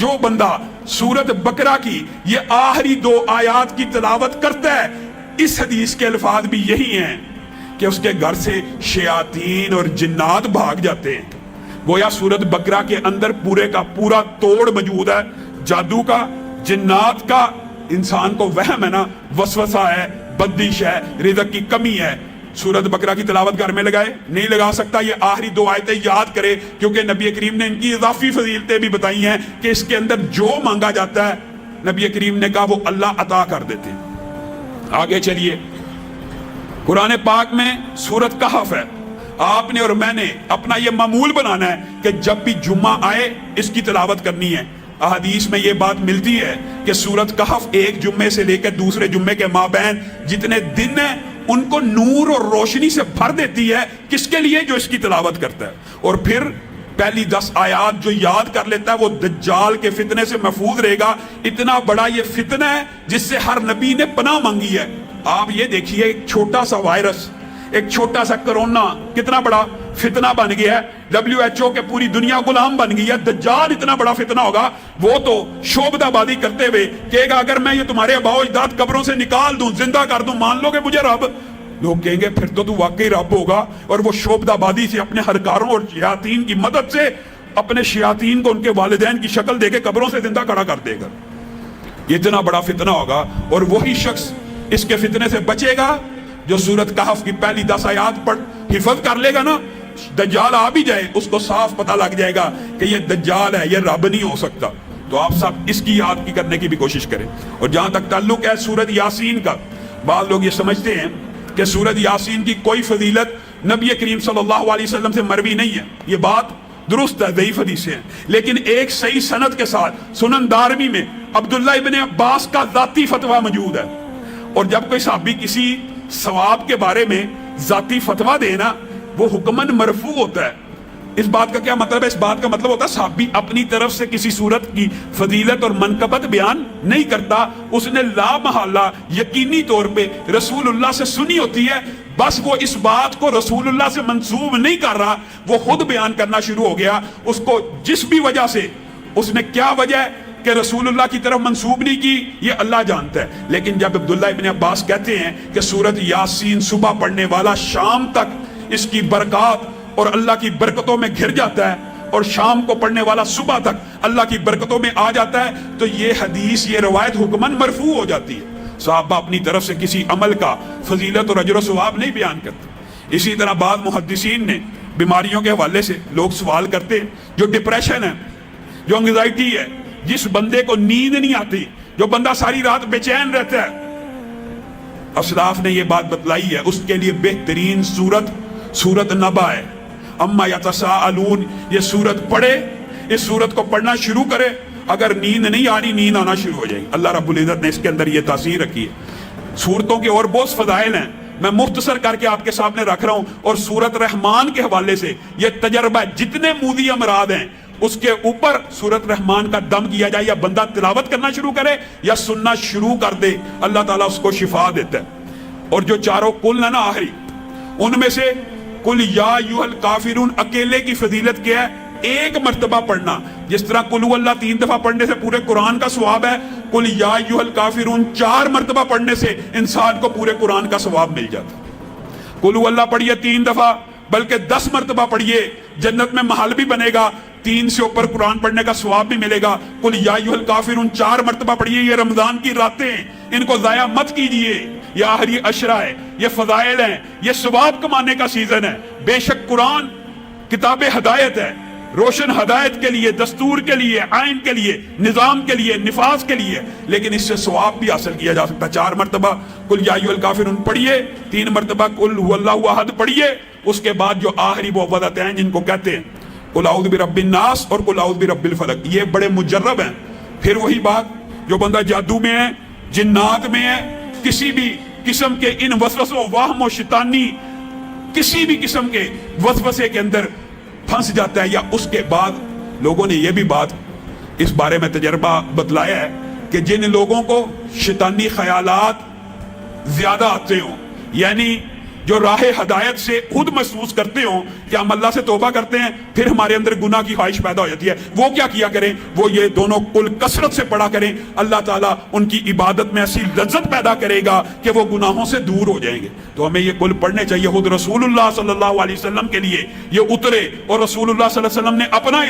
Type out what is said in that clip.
جو بندہ سورت بقرہ کی یہ آخری 2 آیات کی تلاوت کرتا ہے، اس حدیث کے الفاظ بھی یہی ہیں کہ اس کے گھر سے شیاطین اور جنات بھاگ جاتے ہیں۔ گویا سورت بقرہ کے اندر پورے کا پورا توڑ موجود ہے، جادو کا، جنات کا، انسان کو وہم ہے نا، وسوسہ ہے، بدش ہے، رزق کی کمی ہے۔ سورت بقرہ کی تلاوت گھر میں لگائے نہیں لگا سکتا، یہ آخری 2 آیتیں یاد کرے، کیونکہ نبی کریم نے ان کی اضافی فضیلتیں بھی بتائی ہیں کہ اس کے اندر جو مانگا جاتا ہے نبی کریم نے کہا وہ اللہ عطا کر دیتے ہیں۔ آگے چلیے، قرآن پاک میں سورت کہف ہے، آپ نے اور میں نے اپنا یہ معمول بنانا ہے کہ جب بھی جمعہ آئے اس کی تلاوت کرنی ہے۔ احادیث میں یہ بات ملتی ہے کہ سورت کہف ایک جمعے سے لے کر دوسرے جمعے کے مابین جتنے دن ہیں ان کو نور اور روشنی سے بھر دیتی ہے۔ کس کے لیے؟ جو اس کی تلاوت کرتا ہے۔ اور پھر پہلی 10 آیات جو یاد کر لیتا ہے وہ دجال کے فتنے سے محفوظ رہے گا۔ اتنا بڑا یہ فتنہ ہے جس سے ہر نبی نے پناہ مانگی ہے۔ آپ یہ دیکھیے، ایک چھوٹا سا وائرس، ایک چھوٹا سا کرونا کتنا بڑا فتنہ بن گیا ہے۔ WHO کے پوری دنیا غلام بن گئی ہے۔ دجال اتنا بڑا فتنہ ہوگا، وہ تو شعبدہ بازی کرتے ہوئے کہے گا اگر میں یہ تمہارے آباء و اجداد قبروں سے نکال دوں، زندہ کر دوں، مان لو گے مجھے رب؟ لوگ کہیں گے پھر تو واقعی رب ہوگا، اور وہ شعبدہ بازی سے اپنے ہرکاروں اور شیاطین کی مدد سے اپنے شیاطین کو ان کے والدین کی شکل دے کے قبروں سے زندہ کھڑا کر دے گا۔ یہ اتنا بڑا فتنہ ہوگا، اور وہی شخص اس کے فتنے سے بچے گا جو سورت کہف کی پہلی 10 آیات پڑھ حفظ کر لے گا نا۔ دجال آ بھی جائے اس کو صاف پتہ لگ جائے گا کہ یہ دجال ہے، یہ رب نہیں ہو سکتا۔ تو آپ سب اس کی یاد کی کرنے کی بھی کوشش کریں۔ اور جہاں تک تعلق ہے سورت یاسین کا، بعض لوگ یہ سمجھتے ہیں کہ سورت یاسین کی کوئی فضیلت نبی کریم صلی اللہ علیہ وسلم سے مروی نہیں ہے۔ یہ بات درست ہے، ضعیف حدیث ہے، لیکن ایک صحیح سند کے ساتھ سنن دارمی میں عبداللہ ابن عباس کا ذاتی فتویٰ موجود ہے۔ اور جب کوئی صحابی کسی ثواب کے بارے میں ذاتی فتویٰ دے نا، وہ حکماً مرفوع ہوتا ہے۔ اس بات کا کیا مطلب ہے؟ اس بات کا مطلب ہوتا ہے صحابی اپنی طرف سے کسی صورت کی فضیلت اور منقبت بیان نہیں کرتا، اس نے لا محالہ یقینی طور پہ رسول اللہ سے سنی ہوتی ہے، بس وہ اس بات کو رسول اللہ سے منسوب نہیں کر رہا، وہ خود بیان کرنا شروع ہو گیا۔ اس کو جس بھی وجہ سے، اس نے کیا وجہ ہے کہ رسول اللہ کی طرف منسوب نہیں کی، یہ اللہ جانتا ہے۔ لیکن جب عبداللہ ابن عباس کہتے ہیں کہ سورت یاسین صبح پڑھنے والا شام تک اس کی برکات اور اللہ کی برکتوں میں گھر جاتا ہے، اور شام کو پڑھنے والا صبح تک اللہ کی برکتوں میں آ جاتا ہے، تو یہ حدیث، یہ روایت حکماً مرفوع ہو جاتی ہے۔ صحابہ اپنی طرف سے کسی عمل کا فضیلت اور اجر و ثواب نہیں بیان کرتے۔ اسی طرح بعض محدثین نے بیماریوں کے حوالے سے لوگ سوال کرتے ہیں، جو ڈپریشن ہے، جو انگزائٹی ہے، جس بندے کو نیند نہیں آتی، جو بندہ ساری رات بے چین رہتا ہے، اسلاف نے یہ بات بتلائی ہے اس کے لیے بہترین سورت نبا ہے۔ اما یتساءلون، یہ سورت پڑھے، اس سورت کو پڑھنا شروع کرے، اگر نیند نہیں آ رہی، نیند آنا شروع ہو جائے گی۔ اللہ رب العزت نے اس کے اندر یہ تاثیر رکھی ہے۔ سورتوں کے اور بہت فضائل ہیں، میں مختصر کر کے آپ کے سامنے رکھ رہا ہوں۔ اور سورت رحمان کے حوالے سے یہ تجربہ ہے، جتنے موذی امراض ہیں اس کے اوپر سورت رحمان کا دم کیا جائے، یا بندہ تلاوت کرنا شروع کرے یا سننا شروع کر دے، اللہ تعالیٰ اس کو شفا دیتا ہے۔ اور جو چاروں کل ہے نا آخری، ان میں سے کل یا ایھا الکافرون اکیلے کی فضیلت کیا ہے؟ ایک مرتبہ پڑھنا۔ جس طرح قل هو اللہ 3 دفعہ پڑھنے سے پورے قرآن کا ثواب ہے، قل یا ایھا الکافرون 4 مرتبہ پڑھنے سے انسان کو پورے قرآن کا ثواب مل جاتا۔ قل هو اللہ پڑھیے 3 دفعہ، بلکہ 10 مرتبہ پڑھیے، جنت میں محل بھی بنے گا، 3 سے اوپر قرآن پڑھنے کا ثواب بھی ملے گا۔ قل یا ایھا الکافرون 4 مرتبہ پڑھیے۔ یہ رمضان کی راتیں، ان کو ضائع مت کیجیے، یہ آخری عشرہ ہے، یہ فضائل ہیں، یہ ثواب کمانے کا سیزن ہے۔ بے شک قرآن کتاب ہدایت ہے، روشن ہدایت کے لیے، دستور کے لیے، آئین کے لیے، نظام کے لیے، نفاذ کے لیے، لیکن اس سے ثواب بھی حاصل کیا جا سکتا ہے۔ 4 مرتبہ قل یا ایھا الکافرون پڑھیے، 3 مرتبہ قل هو اللہ احد پڑھیے، اس کے بعد جو آخری معوذتین جن کو کہتے ہیں قل اعوذ برب الناس اور قل اعوذ برب الفلق، یہ بڑے مجرب ہیں۔ پھر وہی بات، جو بندہ جادو میں ہے، جنات میں ہے، کسی بھی قسم کے ان وسوسوں، وہم و شیطانی کسی بھی قسم کے وسوسے کے اندر پھنس جاتا ہے، یا اس کے بعد لوگوں نے یہ بھی بات اس بارے میں تجربہ بتلایا ہے کہ جن لوگوں کو شیطانی خیالات زیادہ آتے ہوں، یعنی جو راہ ہدایت سے خود محسوس کرتے ہوں کہ ہم اللہ سے توبہ کرتے ہیں پھر ہمارے اندر گناہ کی خواہش پیدا ہو جاتی ہے، وہ کیا کیا کریں؟ وہ یہ دونوں کل کثرت سے پڑھا کریں، اللہ تعالیٰ ان کی عبادت میں ایسی لذت پیدا کرے گا کہ وہ گناہوں سے دور ہو جائیں گے۔ تو ہمیں یہ کل پڑھنے چاہیے، خود رسول اللہ صلی اللہ علیہ وسلم کے لیے یہ اترے، اور رسول اللہ صلی اللہ علیہ وسلم نے اپنا